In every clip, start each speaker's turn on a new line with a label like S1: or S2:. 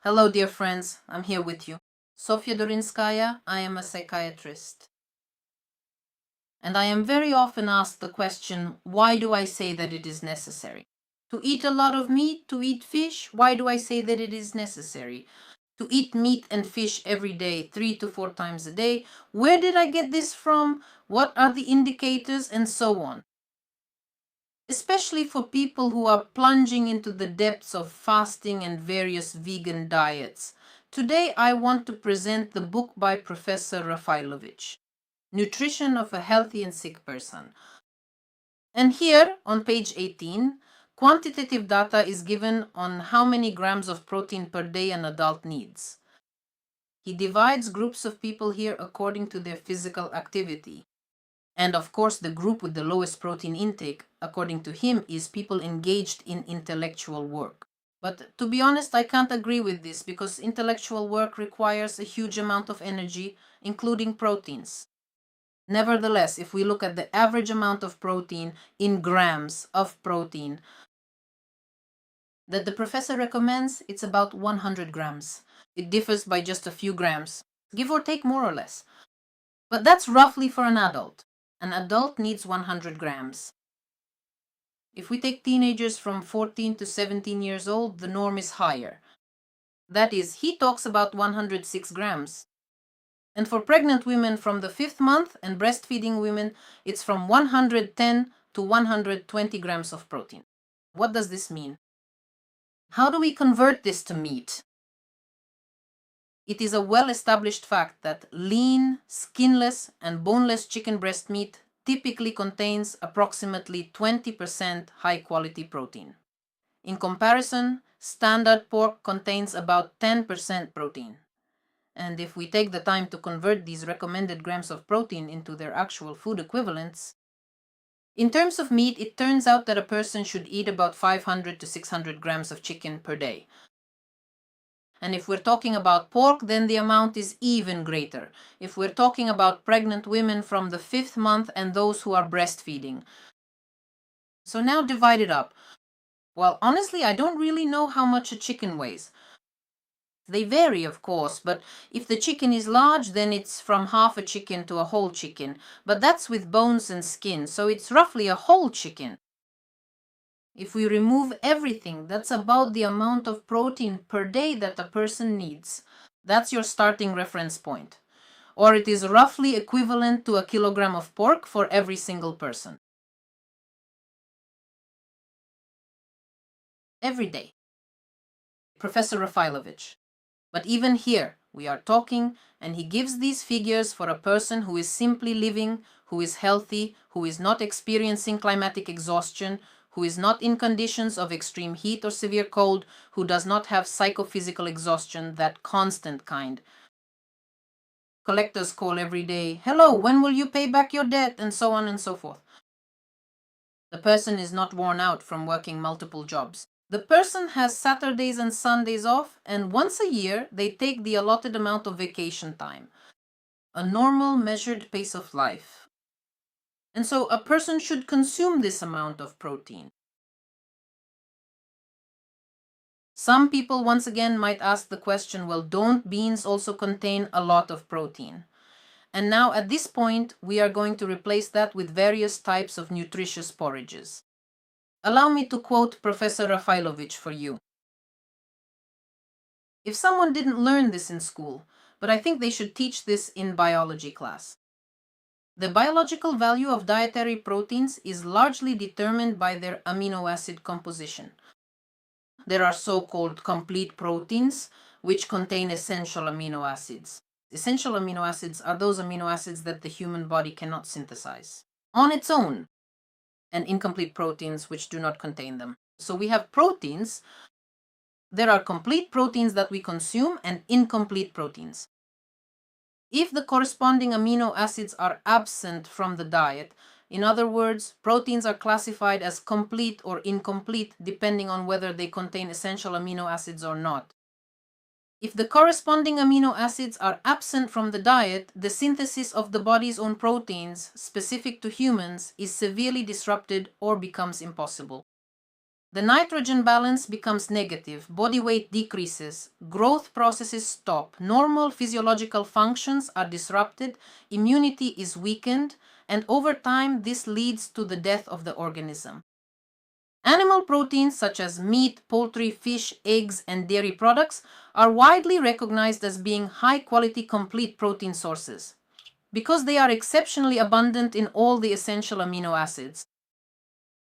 S1: Hello, dear friends. I'm here with you. Sofya Dorinskaya. I am a psychiatrist. And I am very often asked the question, why do I say that it is necessary? To eat a lot of meat, to eat fish, why do I say that it is necessary? To eat meat and fish every day, 3 to 4 times a day. Where did I get this from? What are the indicators? And so on. Especially for people who are plunging into the depths of fasting and various vegan diets. Today I want to present the book by Professor Rafailovich, Nutrition of a Healthy and Sick Person. And here on page 18, quantitative data is given on how many grams of protein per day an adult needs. He divides groups of people here according to their physical activity. And of course, the group with the lowest protein intake, according to him, is people engaged in intellectual work. But to be honest, I can't agree with this because intellectual work requires a huge amount of energy, including proteins. Nevertheless, if we look at the average amount of protein in grams of protein that the professor recommends, it's about 100 grams. It differs by just a few grams, give or take more or less. But that's roughly for an adult. An adult needs 100 grams. If we take teenagers from 14 to 17 years old, the norm is higher. That is, he talks about 106 grams. And for pregnant women from the 5th month and breastfeeding women, it's from 110 to 120 grams of protein. What does this mean? How do we convert this to meat? It is a well-established fact that lean, skinless, and boneless chicken breast meat typically contains approximately 20% high-quality protein. In comparison, standard pork contains about 10% protein. And if we take the time to convert these recommended grams of protein into their actual food equivalents, in terms of meat, it turns out that a person should eat about 500 to 600 grams of chicken per day. And if we're talking about pork, then the amount is even greater. If we're talking about pregnant women from the 5th month and those who are breastfeeding. So now divide it up. Well, honestly, I don't really know how much a chicken weighs. They vary, of course, but if the chicken is large, then it's from half a chicken to a whole chicken. But that's with bones and skin, so it's roughly a whole chicken. If we remove everything, that's about the amount of protein per day that a person needs. That's your starting reference point. Or it is roughly equivalent to a kilogram of pork for every single person. Every day. Professor Rafailovich. But even here, we are talking, and he gives these figures for a person who is simply living, who is healthy, who is not experiencing climatic exhaustion, who is not in conditions of extreme heat or severe cold, who does not have psychophysical exhaustion, that constant kind. Collectors call every day, hello, when will you pay back your debt, and so on and so forth. The person is not worn out from working multiple jobs. The person has Saturdays and Sundays off, and once a year they take the allotted amount of vacation time. A normal measured pace of life. And so a person should consume this amount of protein. Some people once again might ask the question, well, don't beans also contain a lot of protein? And now at this point, we are going to replace that with various types of nutritious porridges. Allow me to quote Professor Rafailovich for you. If someone didn't learn this in school, but I think they should teach this in biology class. The biological value of dietary proteins is largely determined by their amino acid composition. There are so-called complete proteins, which contain essential amino acids. Essential amino acids are those amino acids that the human body cannot synthesize on its own, and incomplete proteins which do not contain them. So we have proteins. There are complete proteins that we consume and incomplete proteins. If the corresponding amino acids are absent from the diet, in other words, proteins are classified as complete or incomplete depending on whether they contain essential amino acids or not. If the corresponding amino acids are absent from the diet, the synthesis of the body's own proteins, specific to humans, is severely disrupted or becomes impossible. The nitrogen balance becomes negative, body weight decreases, growth processes stop, normal physiological functions are disrupted, immunity is weakened, and over time this leads to the death of the organism. Animal proteins such as meat, poultry, fish, eggs, and dairy products are widely recognized as being high-quality complete protein sources because they are exceptionally abundant in all the essential amino acids.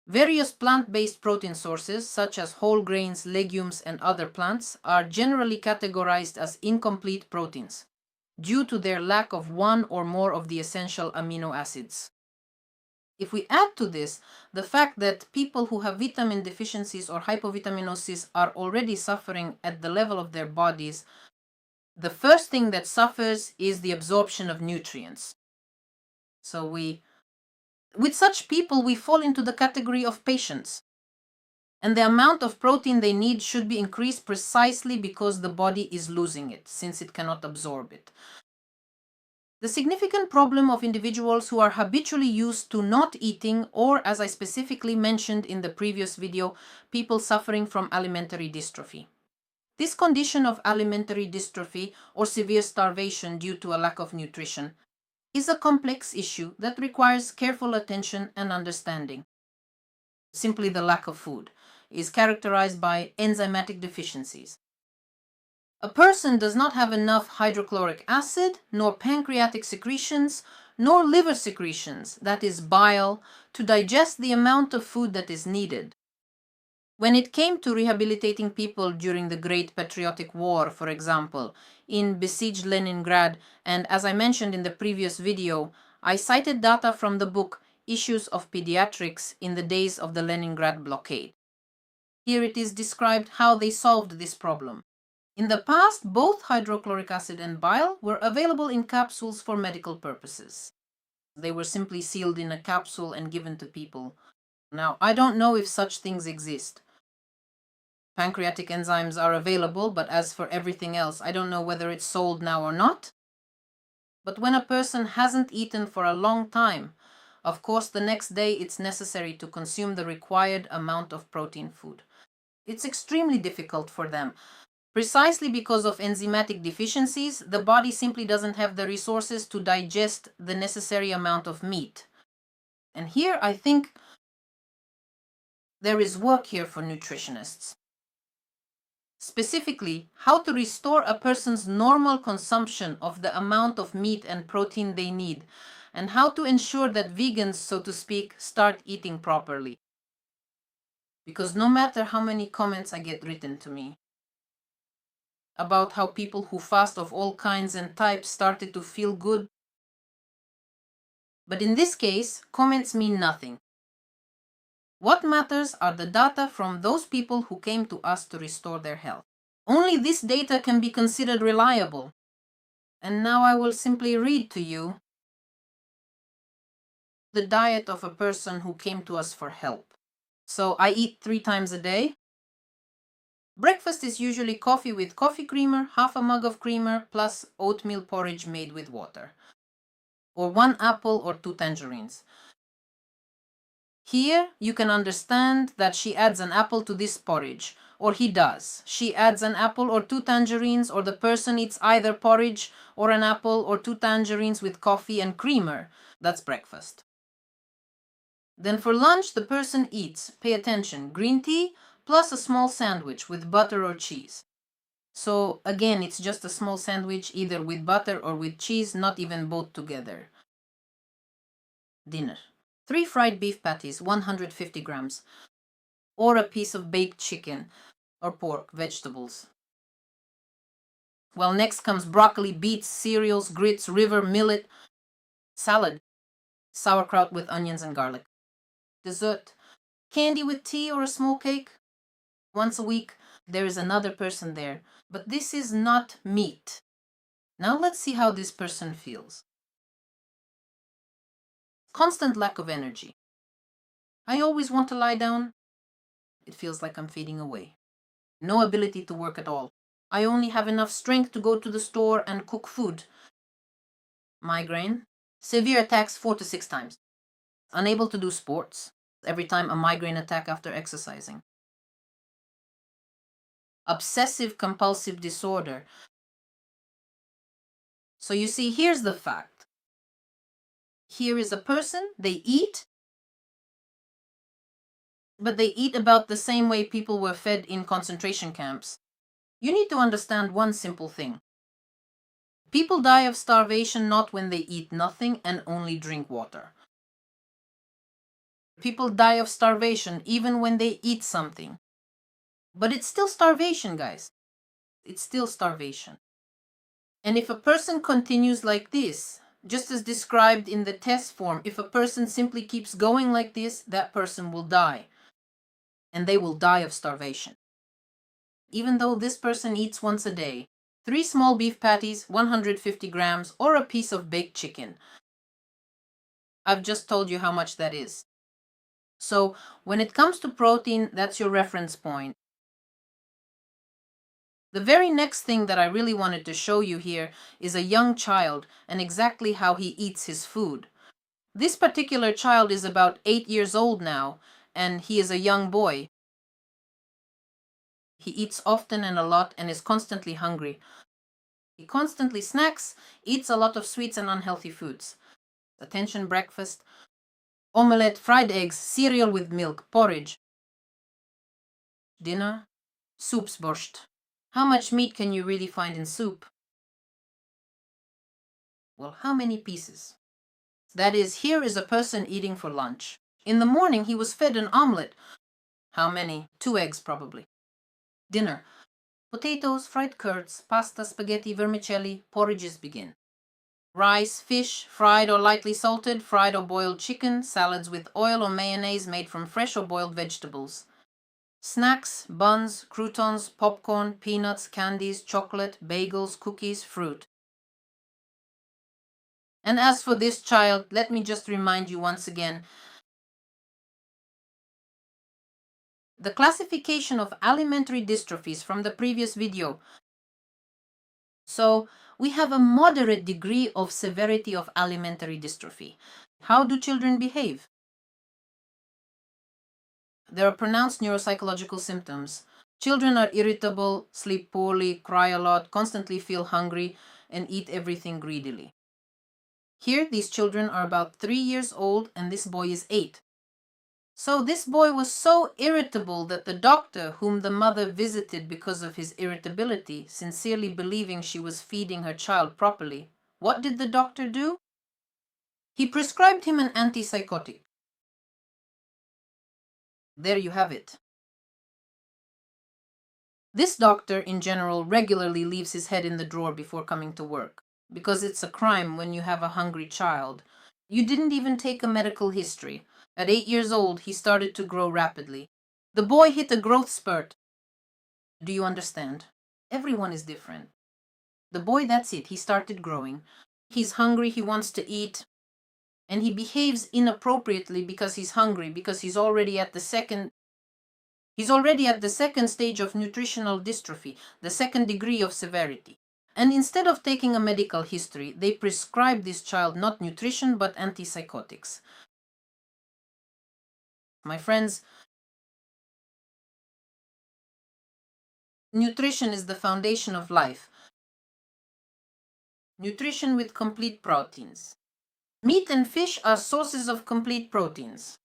S1: Various plant-based protein sources, such as whole grains, legumes, and other plants, are generally categorized as incomplete proteins due to their lack of one or more of the essential amino acids. If we add to this the fact that people who have vitamin deficiencies or hypovitaminosis are already suffering at the level of their bodies, the first thing that suffers is the absorption of nutrients. So with such people, we fall into the category of patients. And the amount of protein they need should be increased precisely because the body is losing it, since it cannot absorb it. The significant problem of individuals who are habitually used to not eating, or as I specifically mentioned in the previous video, people suffering from alimentary dystrophy. This condition of alimentary dystrophy or severe starvation due to a lack of nutrition is a complex issue that requires careful attention and understanding. Simply the lack of food is characterized by enzymatic deficiencies. A person does not have enough hydrochloric acid, nor pancreatic secretions, nor liver secretions, that is bile, to digest the amount of food that is needed. When it came to rehabilitating people during the Great Patriotic War, for example, in besieged Leningrad, and as I mentioned in the previous video, I cited data from the book Issues of Pediatrics in the Days of the Leningrad Blockade. Here it is described how they solved this problem. In the past, both hydrochloric acid and bile were available in capsules for medical purposes. They were simply sealed in a capsule and given to people. Now, I don't know if such things exist. Pancreatic enzymes are available, but as for everything else, I don't know whether it's sold now or not. But when a person hasn't eaten for a long time, of course, the next day it's necessary to consume the required amount of protein food. It's extremely difficult for them. Precisely because of enzymatic deficiencies, the body simply doesn't have the resources to digest the necessary amount of meat. And here I think there is work here for nutritionists. Specifically, how to restore a person's normal consumption of the amount of meat and protein they need, and how to ensure that vegans, so to speak, start eating properly. Because no matter how many comments I get written to me about how people who fast of all kinds and types started to feel good, but in this case, comments mean nothing. What matters are the data from those people who came to us to restore their health. Only this data can be considered reliable. And now I will simply read to you the diet of a person who came to us for help. So I eat 3 times a day. Breakfast is usually coffee with coffee creamer, half a mug of creamer, plus oatmeal porridge made with water, or 1 apple or 2 tangerines. Here you can understand that she adds an apple to this porridge, or he does. She adds an apple or 2 tangerines, or the person eats either porridge or an apple or 2 tangerines with coffee and creamer. That's breakfast. Then for lunch, the person eats, pay attention, green tea plus a small sandwich with butter or cheese. So again, it's just a small sandwich either with butter or with cheese, not even both together. Dinner. 3 fried beef patties, 150 grams, or a piece of baked chicken or pork, vegetables. Well, next comes broccoli, beets, cereals, grits, river, millet, salad, sauerkraut with onions and garlic. Dessert. Candy with tea or a small cake. Once a week, there is another person there, but this is not meat. Now let's see how this person feels. Constant lack of energy. I always want to lie down. It feels like I'm fading away. No ability to work at all. I only have enough strength to go to the store and cook food. Migraine. Severe attacks 4 to 6 times. Unable to do sports. Every time a migraine attack after exercising. obsessive compulsive disorder. So you see, here's the fact. Here is a person, they eat, but they eat about the same way people were fed in concentration camps. You need to understand one simple thing. People die of starvation not when they eat nothing and only drink water. People die of starvation even when they eat something. But it's still starvation, guys. It's still starvation. And if a person continues like this, just as described in the test form, if a person simply keeps going like this, that person will die. And they will die of starvation. Even though this person eats once a day, 3 small beef patties, 150 grams, or a piece of baked chicken. I've just told you how much that is. So when it comes to protein, that's your reference point. The very next thing that I really wanted to show you here is a young child and exactly how he eats his food. This particular child is about 8 years old now, and he is a young boy. He eats often and a lot and is constantly hungry. He constantly snacks, eats a lot of sweets and unhealthy foods. Attention breakfast, omelette, fried eggs, cereal with milk, porridge. Dinner, soups, borscht. How much meat can you really find in soup? Well, how many pieces? That is, here is a person eating for lunch. In the morning, he was fed an omelette. How many? 2 eggs, probably. Dinner. Potatoes, fried curds, pasta, spaghetti, vermicelli, porridges begin. Rice, fish, fried or lightly salted, fried or boiled chicken, salads with oil or mayonnaise made from fresh or boiled vegetables. Snacks, buns, croutons, popcorn, peanuts, candies, chocolate, bagels, cookies, fruit. And as for this child, let me just remind you once again, the classification of alimentary dystrophies from the previous video. So we have a moderate degree of severity of alimentary dystrophy. How do children behave? There are pronounced neuropsychological symptoms. Children are irritable, sleep poorly, cry a lot, constantly feel hungry, and eat everything greedily. Here, these children are about 3 years old, and this boy is 8. So this boy was so irritable that the doctor, whom the mother visited because of his irritability, sincerely believing she was feeding her child properly, what did the doctor do? He prescribed him an antipsychotic. There you have it. This doctor, in general, regularly leaves his head in the drawer before coming to work, because it's a crime when you have a hungry child. You didn't even take a medical history. At 8 years old, he started to grow rapidly. The boy hit a growth spurt. Do you understand? Everyone is different. The boy, that's it. He started growing. He's hungry. He wants to eat. And he behaves inappropriately because he's hungry, because he's already at the second stage of nutritional dystrophy, the second degree of severity. And instead of taking a medical history, they prescribe this child not nutrition but antipsychotics. My friends, nutrition is the foundation of life. Nutrition with complete proteins. Meat and fish are sources of complete proteins.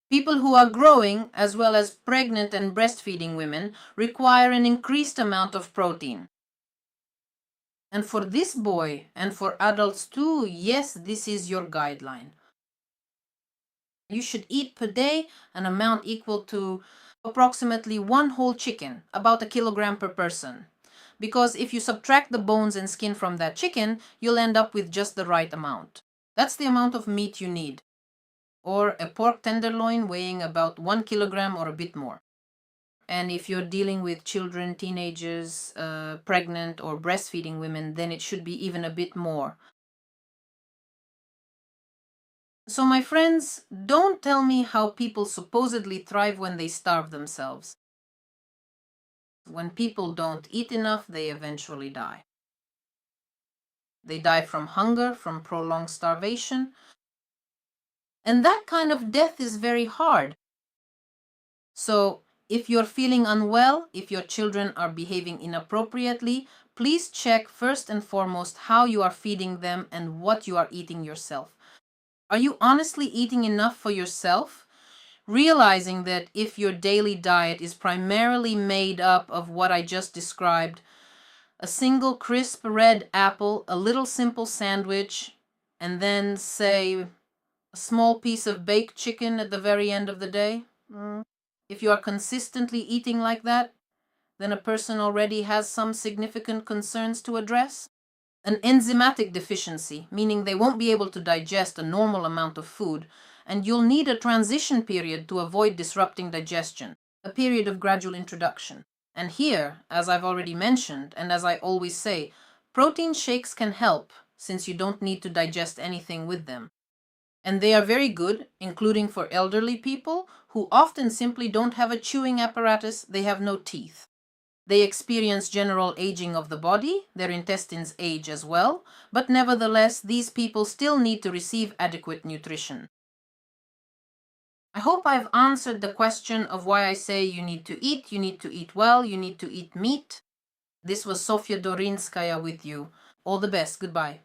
S1: People who are growing, as well as pregnant and breastfeeding women, require an increased amount of protein. And for this boy, and for adults too, yes, this is your guideline. You should eat per day an amount equal to approximately 1 whole chicken, about 1 kilogram per person. Because if you subtract the bones and skin from that chicken, you'll end up with just the right amount. That's the amount of meat you need. Or a pork tenderloin weighing about 1 kilogram or a bit more. And if you're dealing with children, teenagers, pregnant or breastfeeding women, then it should be even a bit more. So my friends, don't tell me how people supposedly thrive when they starve themselves. When people don't eat enough, they eventually die. They die from hunger, from prolonged starvation. And that kind of death is very hard. So If you're feeling unwell, if your children are behaving inappropriately, please check first and foremost how you are feeding them and what you are eating yourself. Are you honestly eating enough for yourself? Realizing that if your daily diet is primarily made up of what I just described, a single crisp red apple, a little simple sandwich, and then, say, a small piece of baked chicken at the very end of the day. If you are consistently eating like that, then a person already has some significant concerns to address. An enzymatic deficiency, meaning they won't be able to digest a normal amount of food, and you'll need a transition period to avoid disrupting digestion, a period of gradual introduction. And here, as I've already mentioned, and as I always say, protein shakes can help since you don't need to digest anything with them. And they are very good, including for elderly people who often simply don't have a chewing apparatus, they have no teeth. They experience general aging of the body, their intestines age as well, but nevertheless, these people still need to receive adequate nutrition. I hope I've answered the question of why I say you need to eat well, you need to eat meat. This was Sofya Dorinskaya with you. All the best. Goodbye.